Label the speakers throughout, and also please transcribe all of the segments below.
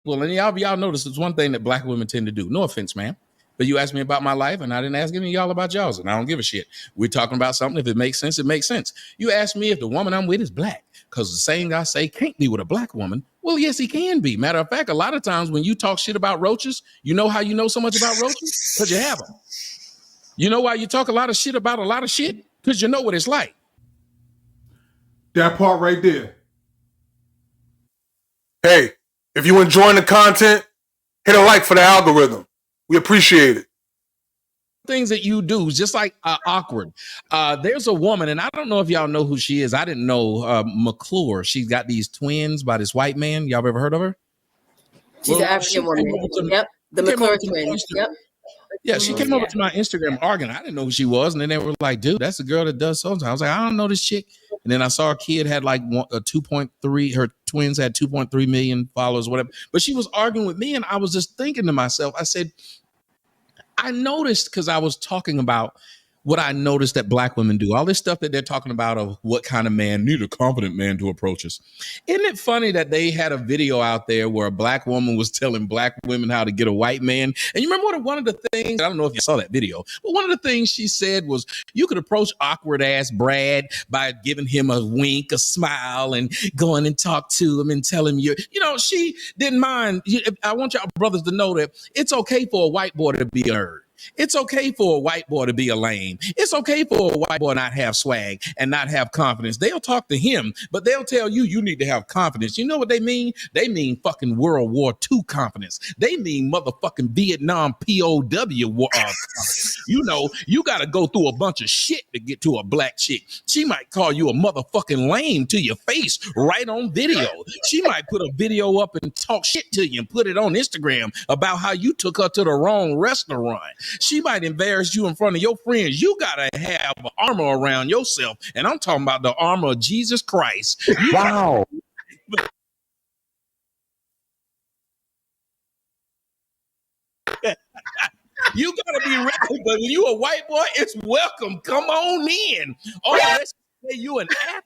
Speaker 1: Well, and y'all notice it's one thing that black women tend to do. No offense, man. But you asked me about my life, and I didn't ask any of y'all about y'all's, and I don't give a shit. We're talking about something. If it makes sense, it makes sense. You asked me if the woman I'm with is black, because the saying I say can't be with a black woman. Well, yes, he can be. Matter of fact, a lot of times when you talk shit about roaches, you know how you know so much about roaches? Because you have them. You know why you talk a lot of shit about a lot of shit? Because you know what it's like.
Speaker 2: That part right there.
Speaker 3: Hey, if you enjoying the content, hit a like for the algorithm. We appreciate it.
Speaker 1: Things that you do, just like awkward. There's a woman, and I don't know if y'all know who she is. I didn't know McClure. She's got these twins by this white man. Y'all ever heard of her?
Speaker 4: She's an African woman. Yep. The McClure twins. Yep.
Speaker 1: Yeah, she came over to my Instagram arguing. I didn't know who she was. And then they were like, dude, that's the girl that does so. I was like, I don't know this chick. And then I saw her kid had like 2.3, her twins had 2.3 million followers, whatever. But she was arguing with me. And I was just thinking to myself, I said, I noticed, because I was talking about what I noticed that black women do, all this stuff that they're talking about of what kind of man, need a confident man to approach us. Isn't it funny that they had a video out there where a black woman was telling black women how to get a white man? And you remember one of the things, I don't know if you saw that video, but one of the things she said was you could approach awkward ass Brad by giving him a wink, a smile, and going and talk to him and tell him she didn't mind. I want y'all brothers to know that it's okay for a white boy to be a nerd. It's okay for a white boy to be a lame. It's okay for a white boy not have swag and not have confidence. They'll talk to him, but they'll tell you need to have confidence. You know what they mean? They mean fucking World War II confidence. They mean motherfucking Vietnam POW war confidence. You got to go through a bunch of shit to get to a black chick. She might call you a motherfucking lame to your face right on video. She might put a video up and talk shit to you and put it on Instagram about how you took her to the wrong restaurant. She might embarrass you in front of your friends. You got to have armor around yourself. And I'm talking about the armor of Jesus Christ.
Speaker 5: Wow.
Speaker 1: You got to be ready. But when you a white boy, it's welcome. Come on in. Oh, let's say you an athlete.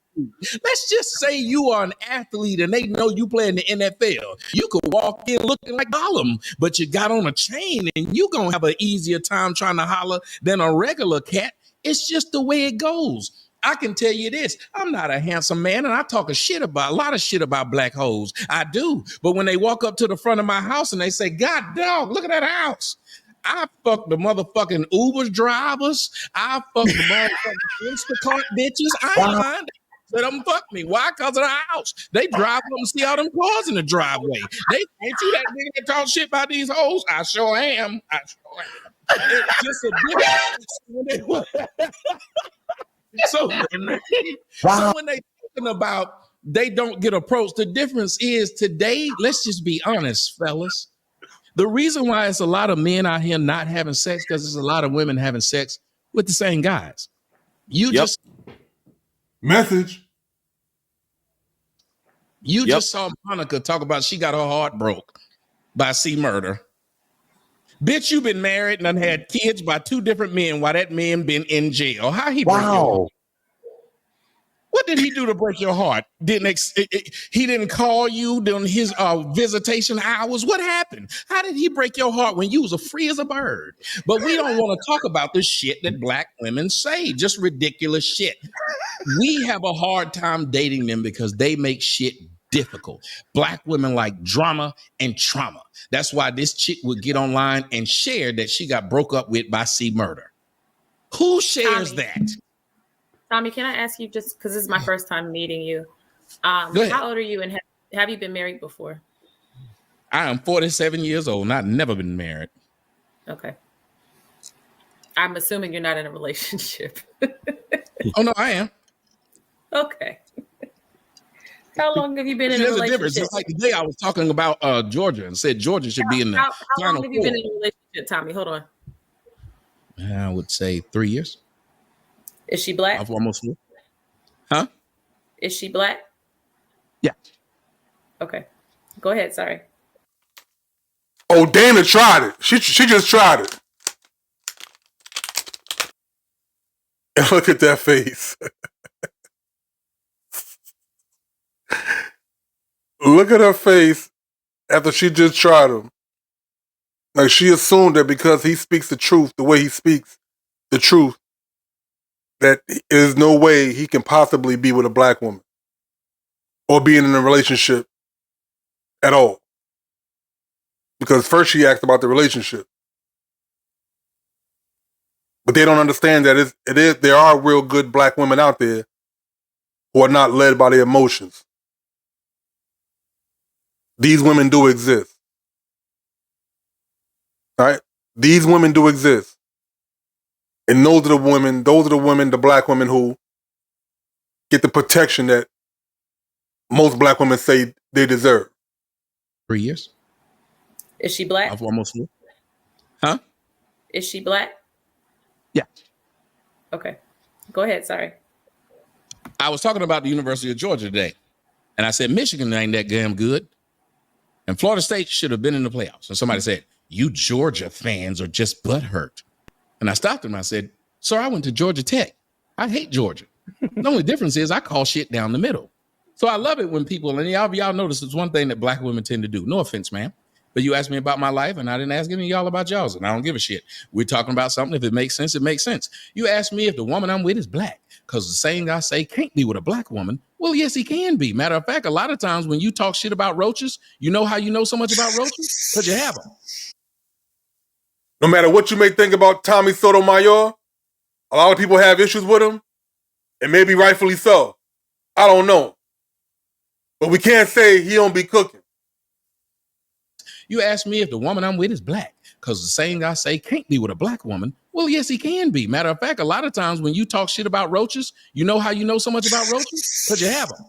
Speaker 1: Let's just say you are an athlete and they know you play in the NFL. You could walk in looking like Gollum, but you got on a chain and you going to have an easier time trying to holler than a regular cat. It's just the way it goes. I can tell you this, I'm not a handsome man, and I talk a lot of shit about black hoes. I do. But when they walk up to the front of my house and they say, God dog, look at that house. I fuck the motherfucking Uber drivers. I fuck the motherfucking Instacart bitches. I ain't lying. Let them fuck me. Why? Because of the house. They drive up and see all them cars in the driveway. Ain't you that nigga that talk shit about these hoes? I sure am. It's just a difference. So when they talking about they don't get approached, the difference is today, let's just be honest, fellas. The reason why it's a lot of men out here not having sex because there's a lot of women having sex with the same guys. Just saw Monica talk about she got her heart broke by C Murder. Bitch, you been married and done had kids by 2 different men while that man been in jail. How he break your heart? What did he do to break your heart? He didn't call you during his visitation hours? What happened? How did he break your heart when you was as free as a bird? But we don't want to talk about the shit that black women say, just ridiculous shit. We have a hard time dating them because they make shit difficult. Black women like drama and trauma. That's why this chick would get online and share that she got broke up with by C Murder. Who shares that?
Speaker 6: Tommy, can I ask you, just because this is my first time meeting you, how old are you and have you been married before?
Speaker 1: I am 47 years old and I've never been married.
Speaker 6: Okay. I'm assuming you're not in a relationship.
Speaker 1: Oh, no, I am.
Speaker 6: Okay. How long have you been in a relationship? Difference.
Speaker 1: It's like today I was talking about Georgia and said Georgia should be in the
Speaker 6: How long have you been in a relationship, Tommy? Hold on.
Speaker 1: I would say 3 years.
Speaker 6: Is she black?
Speaker 1: Almost 4. Huh?
Speaker 6: Is she black?
Speaker 1: Yeah.
Speaker 6: Okay. Go ahead. Sorry.
Speaker 3: Oh, Dana tried it. She just tried it. And look at that face. Look at her face after she just tried him, like she assumed that because he speaks the truth, the way he speaks the truth, that there's no way he can possibly be with a black woman or being in a relationship at all. Because first she asked about the relationship. But they don't understand that there are real good black women out there who are not led by their emotions. These women do exist. All right? These women do exist. And those are the women, the black women who get the protection that most black women say they deserve.
Speaker 1: 3 years.
Speaker 6: Is she black?
Speaker 1: I've almost. Huh?
Speaker 6: Is she black?
Speaker 1: Yeah.
Speaker 6: Okay. Go ahead. Sorry.
Speaker 1: I was talking about the University of Georgia today, and I said Michigan ain't that damn good, and Florida State should have been in the playoffs. And somebody said, "You Georgia fans are just butthurt." And I stopped them. I said, "Sir, I went to Georgia Tech. I hate Georgia. The only difference is I call shit down the middle." So I love it when people, and y'all notice it's one thing that black women tend to do. No offense, ma'am. But you asked me about my life, and I didn't ask any of y'all about y'all's, and I don't give a shit. We're talking about something. If it makes sense, it makes sense. You asked me if the woman I'm with is black, because the saying I say can't be with a black woman. Well, yes, he can be. Matter of fact, a lot of times when you talk shit about roaches, you know how you know so much about roaches? Because you have them.
Speaker 3: No matter what you may think about Tommy Sotomayor, a lot of people have issues with him, and maybe rightfully so. I don't know. But we can't say he don't be cooking.
Speaker 1: You asked me if the woman I'm with is black, because the saying I say can't be with a black woman. Well, yes, he can be. Matter of fact, a lot of times when you talk shit about roaches, you know how you know so much about roaches? Because you have them.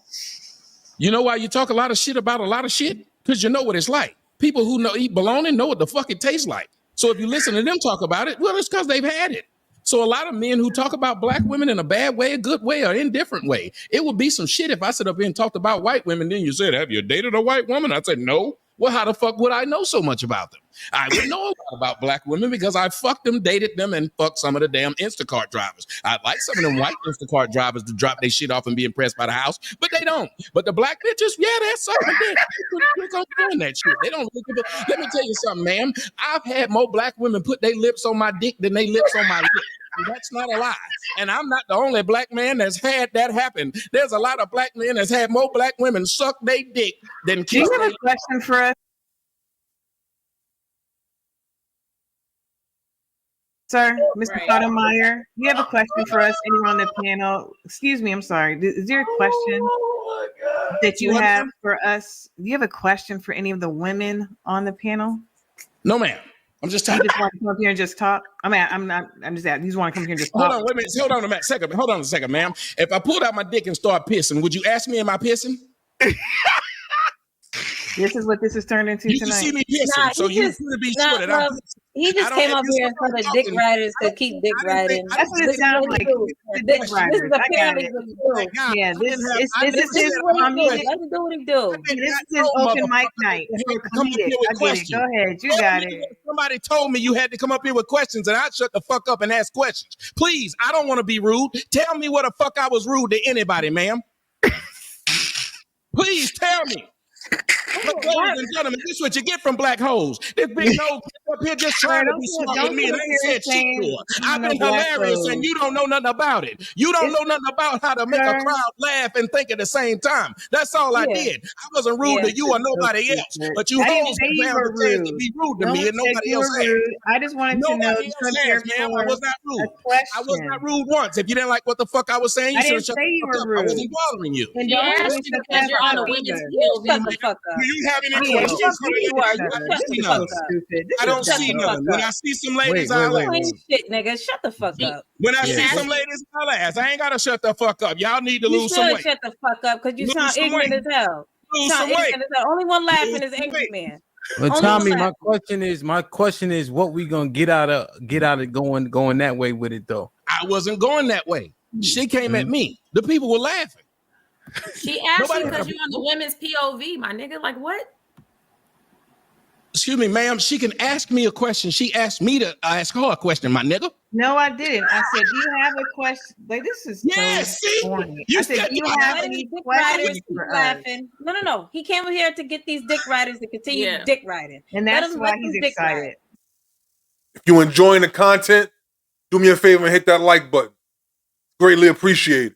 Speaker 1: You know why you talk a lot of shit about a lot of shit? Because you know what it's like. People who eat bologna know what the fuck it tastes like. So if you listen to them talk about it, well, it's because they've had it. So a lot of men who talk about black women in a bad way, a good way, or indifferent way, it would be some shit if I sit up here and talked about white women. Then you said, "Have you dated a white woman?" I said, "No." Well, how the fuck would I know so much about them? I would know a lot about black women because I fucked them, dated them, and fucked some of the damn Instacart drivers. I'd like some of them white Instacart drivers to drop their shit off and be impressed by the house, but they don't. But the black bitches, yeah, that's something. Quick on doing that shit. They don't really give a. Let me tell you something, ma'am. I've had more black women put their lips on my dick than they lips on my lips. That's not a lie. And I'm not the only black man that's had that happen. There's a lot of black men that's had more black women suck their dick than kiss.
Speaker 5: Do you have a question for us, sir? Mr. Sotomayor, you have a question for us? Anyone on the panel? Excuse me, I'm sorry. Is there a question that you have for us? Do you have a question for any of the women on the panel?
Speaker 1: No, ma'am. I'm just talking.
Speaker 5: You just want to come up here and just talk? I mean, I'm not. I'm just asking. You just want to come here and just talk?
Speaker 1: Hold on, wait a minute. Hold on a second, ma'am. If I pulled out my dick and started pissing, would you ask me, am I pissing?
Speaker 5: This is what this has turned into tonight.
Speaker 1: You see me pissing, so you should be sure that I'm pissing.
Speaker 4: He just came up here for the dick riders to keep dick riding.
Speaker 5: That's what it sounds like. Dick riders.
Speaker 4: This is apparently what he do.
Speaker 5: Yeah, this is
Speaker 4: what he do. Let him do what he do.
Speaker 5: This is his open mic night. I get it. Go ahead. You got it.
Speaker 1: Somebody told me you had to come up here with questions, and I shut the fuck up and ask questions. Please, I don't want to be rude. Tell me what the fuck I was rude to anybody, ma'am. Please tell me. But ladies and gentlemen, this is what you get from black hoes. This big nose up here just trying to be smart with me, and I ain't said shit to her. I've been hilarious, and you don't know nothing about it. You don't know nothing about how to make a crowd laugh and think at the same time. That's all I did. I wasn't rude to you or nobody else, but you hoes found the chance to be rude to me, and nobody else has.
Speaker 5: I just wanted to know.
Speaker 1: Ma'am, I was not rude. I was not rude once. If you didn't like what the fuck I was saying, you should have shut the fuck up. I wasn't bothering you.
Speaker 5: And don't ask me because you're on a women's
Speaker 4: POV. Shut the fuck up.
Speaker 1: Do you have any questions? I don't see none. When I see some ladies, I'll ask.
Speaker 4: Shit, nigga, shut the fuck up.
Speaker 1: When I see some ladies, I'll ask. I ain't gotta shut the fuck up. Y'all need to lose some weight.
Speaker 4: Shut the fuck up, because you sound ignorant as hell.
Speaker 1: Lose some weight.
Speaker 4: Only one laughing is Angry Man.
Speaker 7: But Tommy, my question is, what we gonna get out of going that way with it though?
Speaker 1: I wasn't going that way. She came at me. The people were laughing.
Speaker 6: She asked you because you're on the women's POV, my nigga. Like what?
Speaker 1: Excuse me, ma'am. She can ask me a question. She asked me to ask her a question, my nigga.
Speaker 5: No, I didn't. I said, do you have a question? Like, this is so corny. I said, do you have any questions for us?
Speaker 8: Laughing. No. He came here to get these dick riders to continue dick riding.
Speaker 5: And that's why he's excited.
Speaker 3: If you're enjoying the content, do me a favor and hit that like button. Greatly appreciated.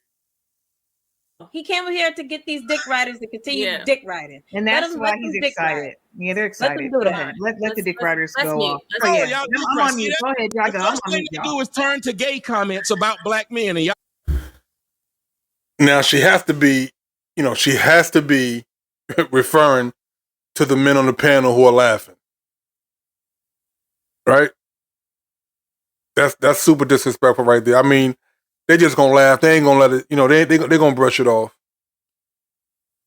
Speaker 8: He came here to get these dick riders to continue dick riding.
Speaker 5: And that's why he's excited. Yeah, they're excited. Go ahead. Let the dick riders go off.
Speaker 1: I'm on mute. Go ahead, y'all go. First thing they do is turn to gay comments about black men. And y'all.
Speaker 3: Now, she has to be referring to the men on the panel who are laughing. Right? That's super disrespectful right there. I mean, they just gonna laugh. They ain't gonna let it, they're gonna brush it off.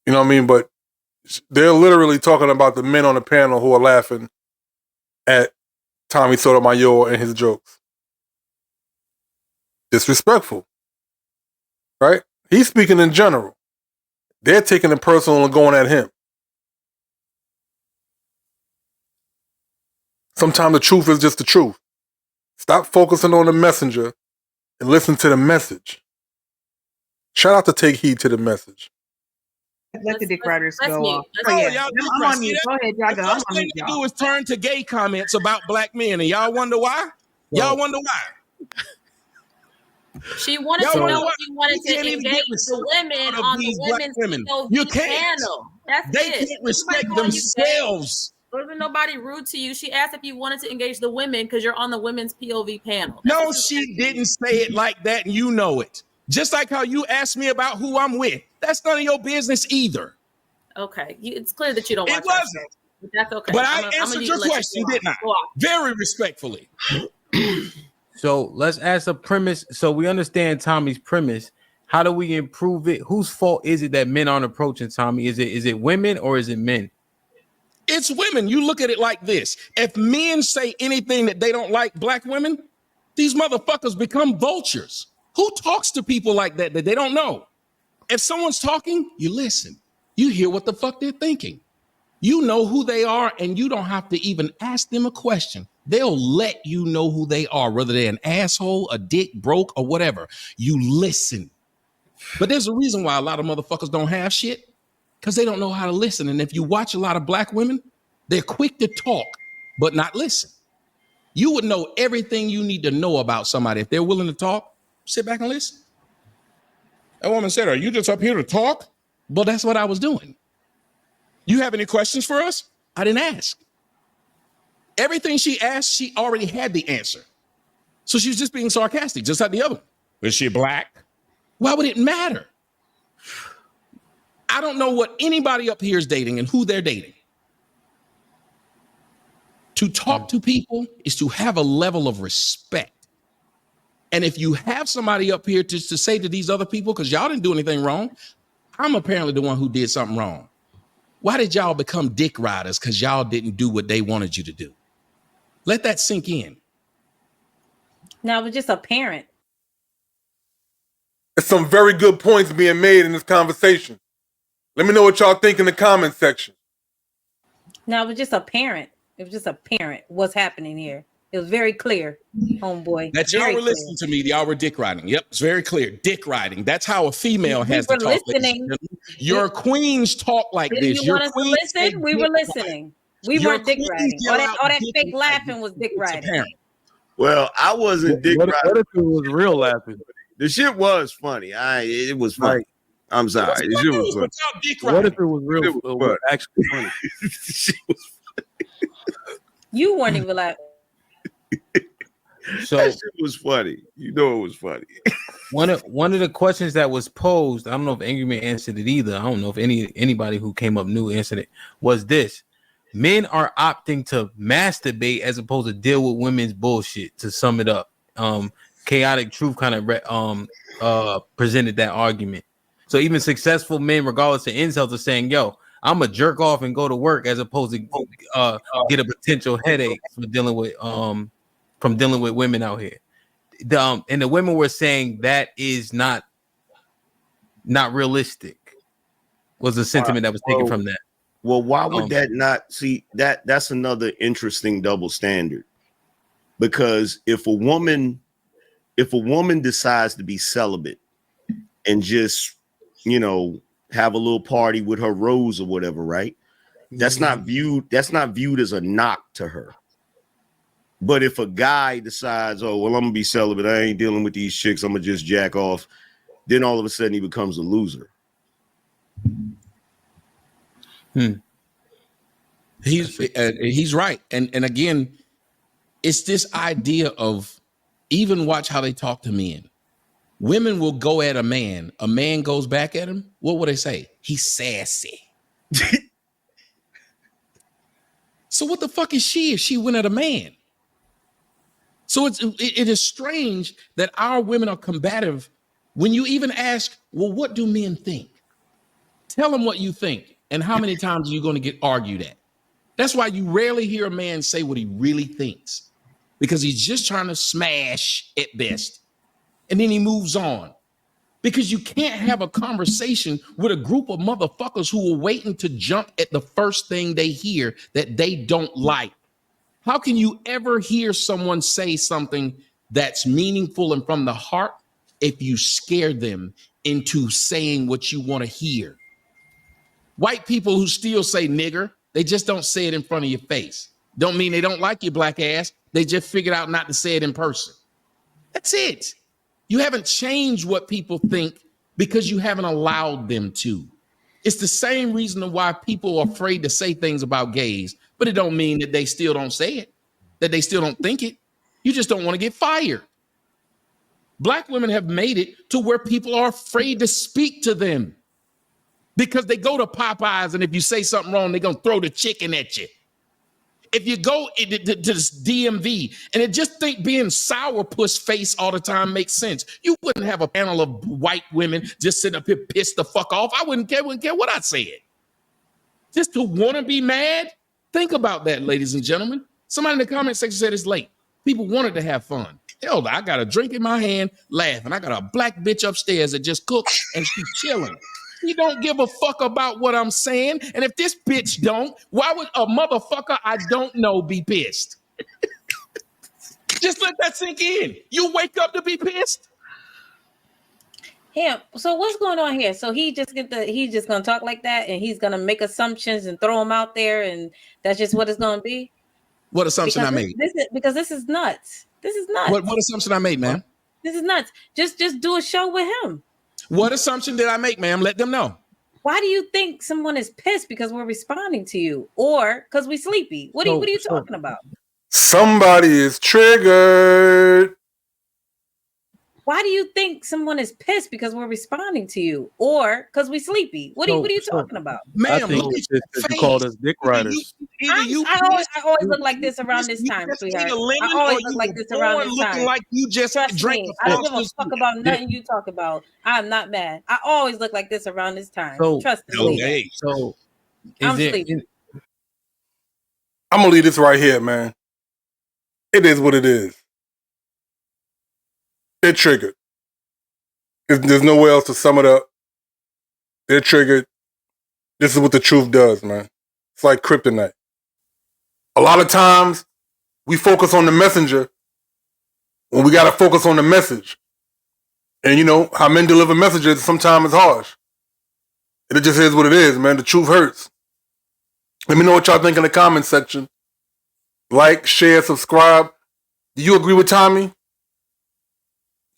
Speaker 3: You know what I mean? But they're literally talking about the men on the panel who are laughing at Tommy Sotomayor and his jokes. Disrespectful. Right? He's speaking in general. They're taking it personal and going at him. Sometimes the truth is just the truth. Stop focusing on the messenger and listen to the message. Shout out to Take Heed to the Message.
Speaker 5: Let the dick riders go off.
Speaker 1: I'm on mute. Go ahead, y'all go. First thing they do is turn to gay comments about black men. And y'all wonder why? Y'all wonder why?
Speaker 6: She wanted to know if you wanted to engage the women on the women's POV panel.
Speaker 1: They can't respect themselves.
Speaker 6: Wasn't nobody rude to you? She asked if you wanted to engage the women because you're on the women's POV panel.
Speaker 1: No, she didn't say it like that, and you know it. Just like how you asked me about who I'm with. That's none of your business either.
Speaker 6: Okay, it's clear that you don't watch.
Speaker 1: It wasn't.
Speaker 6: But that's okay.
Speaker 1: But I answered your question, didn't I? Very respectfully.
Speaker 7: So let's ask a premise. So we understand Tommy's premise. How do we improve it? Whose fault is it that men aren't approaching Tommy? Is it women or is it men?
Speaker 1: It's women. You look at it like this. If men say anything that they don't like black women, these motherfuckers become vultures. Who talks to people like that they don't know? If someone's talking, you listen. You hear what the fuck they're thinking. You know who they are, and you don't have to even ask them a question. They'll let you know who they are, whether they're an asshole, a dick, broke, or whatever. You listen. But there's a reason why a lot of motherfuckers don't have shit, because they don't know how to listen. And if you watch a lot of black women, they're quick to talk, but not listen. You would know everything you need to know about somebody. If they're willing to talk, sit back and listen. That woman said, "Are you just up here to talk?" Well, that's what I was doing. You have any questions for us? I didn't ask. Everything she asked, she already had the answer. So she was just being sarcastic, just like the other one. Is she black? Why would it matter? I don't know what anybody up here is dating and who they're dating. To talk to people is to have a level of respect. And if you have somebody up here to say to these other people, because y'all didn't do anything wrong, I'm apparently the one who did something wrong. Why did y'all become dick riders? Because y'all didn't do what they wanted you to do. Let that sink in.
Speaker 8: Now it was just apparent.
Speaker 3: There's some very good points being made in this conversation. Let me know what y'all think in the comment section.
Speaker 8: Now it was just apparent. It was just apparent what's happening here. It was very clear, homeboy.
Speaker 1: That y'all were listening to me. Y'all were dick riding. Yep, it's very clear. Dick riding. That's how a female has to talk.
Speaker 8: Listening.
Speaker 1: Your queens talk like this.
Speaker 8: You want us to listen? We were listening. We weren't dick riding. All that fake laughing was dick riding.
Speaker 9: Well, I wasn't dick riding.
Speaker 7: What if it was real laughing?
Speaker 9: The shit was funny. It was funny. I'm sorry. The shit was funny.
Speaker 7: What if it was real? It was actually funny.
Speaker 9: Shit was funny.
Speaker 8: You weren't even laughing.
Speaker 7: So
Speaker 9: that shit was funny. You know it was funny.
Speaker 7: One of the questions that was posed, I don't know if Angry Man answered it either. I don't know if anybody who came up new answered it. Was this: men are opting to masturbate as opposed to deal with women's bullshit. To sum it up, Chaotic Truth kind of presented that argument. So even successful men, regardless of incels, are saying, "Yo, I'm a jerk off and go to work," as opposed to get a potential headache from dealing with women out here. And the women were saying that is not realistic. Was the sentiment that was taken from that?
Speaker 9: Well, why would that not see that? That's another interesting double standard, because if a woman if a woman decides to be celibate and just, you know, have a little party with her rose or whatever, right? That's not viewed as a knock to her. But if a guy decides, oh, well, I'm gonna be celibate, I ain't dealing with these chicks, I'm gonna just jack off, then all of a sudden he becomes a loser.
Speaker 1: He's right. And again, it's this idea of, even watch how they talk to men. Women will go at a man goes back at him. What will they say? He's sassy. So what the fuck is she if she went at a man? So it is strange that our women are combative when you even ask, well, what do men think? Tell them what you think. And how many times are you going to get argued at? That's why you rarely hear a man say what he really thinks, because he's just trying to smash at best. And then he moves on, because you can't have a conversation with a group of motherfuckers who are waiting to jump at the first thing they hear that they don't like. How can you ever hear someone say something that's meaningful and from the heart if you scare them into saying what you want to hear? White people who still say nigger, they just don't say it in front of your face. Don't mean they don't like your black ass. They just figured out not to say it in person. That's it. You haven't changed what people think because you haven't allowed them to. It's the same reason why people are afraid to say things about gays, but it don't mean that they still don't say it, that they still don't think it. You just don't want to get fired. Black women have made it to where people are afraid to speak to them because they go to Popeyes, and if you say something wrong, they're going to throw the chicken at you. If you go to this DMV and it just think being sourpuss face all the time makes sense, you wouldn't have a panel of white women just sitting up here pissed the fuck off. I wouldn't care what I said. Just to want to be mad? Think about that, ladies and gentlemen. Somebody in the comment section said it's late. People wanted to have fun. Hell, I got a drink in my hand, laughing. I got a black bitch upstairs that just cooked and she's chilling. He don't give a fuck about what I'm saying. And if this bitch don't, why would a motherfucker I don't know be pissed? Just let that sink in. You wake up to be pissed?
Speaker 8: Yeah. So what's going on here? So he's just gonna talk like that, and he's gonna make assumptions and throw them out there, and that's just what it's gonna be.
Speaker 1: What assumption I made?
Speaker 8: This is nuts. This is nuts.
Speaker 1: What assumption I made, ma'am?
Speaker 8: This is nuts. Just do a show with him.
Speaker 1: What assumption did I make, ma'am? Let them know.
Speaker 8: Why do you think someone is pissed because we're responding to you, or because we sleepy? What are you talking about?
Speaker 3: Somebody is triggered.
Speaker 8: Why do you think someone is pissed because we're responding to you, or because we sleepy? What are you talking about?
Speaker 7: Ma'am, I think you called us dick riders.
Speaker 8: I always look like this around this time, sweetheart. I always look like this around this time.
Speaker 1: Like you just drank.
Speaker 8: I don't give a fuck about nothing you talk about. I'm not mad. I always look like this around this time. Trust me.
Speaker 3: So I'm sleeping. I'm gonna leave this right here, man. It is what it is. They're triggered. There's no way else to sum it up. They're triggered. This is what the truth does, man. It's like kryptonite. A lot of times, we focus on the messenger when we got to focus on the message. And you know, how men deliver messages sometimes is harsh. It just is what it is, man. The truth hurts. Let me know what y'all think in the comment section. Like, share, subscribe. Do you agree with Tommy?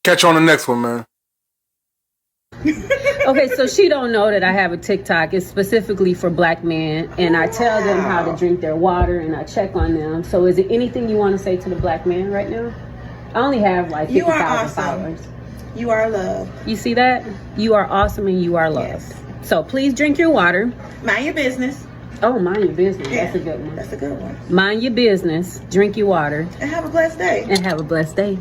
Speaker 3: Catch you on the next one, man.
Speaker 10: Okay, so she don't know that I have a TikTok. It's specifically for black men, and I tell them how to drink their water, and I check on them. So is there anything you want to say to the black man right now? I only have like 50,000 followers.
Speaker 11: You are loved.
Speaker 10: You see that? You are awesome and you are loved. Yes. So please drink your water.
Speaker 11: Mind your business.
Speaker 10: Oh, mind your business. Yeah, that's a good one.
Speaker 11: That's a good one.
Speaker 10: Mind your business. Drink your water.
Speaker 11: And have a blessed day.
Speaker 10: And have a blessed day.